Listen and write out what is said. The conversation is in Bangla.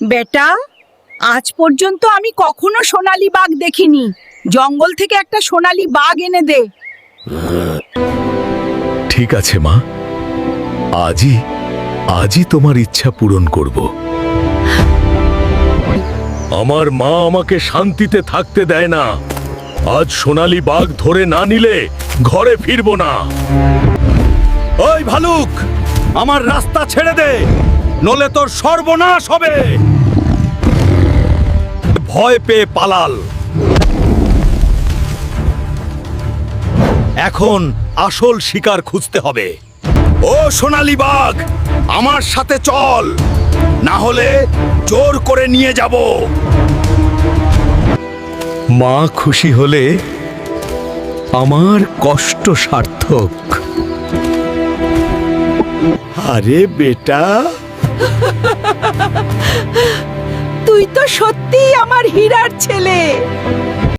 বেটা, আজ পর্যন্ত আমি কখনো সোনালী বাঘ দেখিনি। জঙ্গল থেকে একটা সোনালী বাঘ এনে দে। ঠিক আছে মা, আজই আজই তোমার ইচ্ছা পূরণ করব। আমার মা আমাকে শান্তিতে থাকতে দেয় না। আজ সোনালী বাঘ ধরে না নিলে ঘরে ফিরবো না। ওই ভালুক, আমার রাস্তা ছেড়ে দে, নলে তোর সর্বনাশ হবে। ভয় পেয়ে পালাল। এখন আসল শিকার খুঁজতে হবে। ও সোনালী বাঘ, আমার সাথে চল, না হলে জোর করে নিয়ে যাব। মা খুশি হলে আমার কষ্ট সার্থক। আরে বেটা, তুই তো সত্যিই আমার হীরার ছেলে।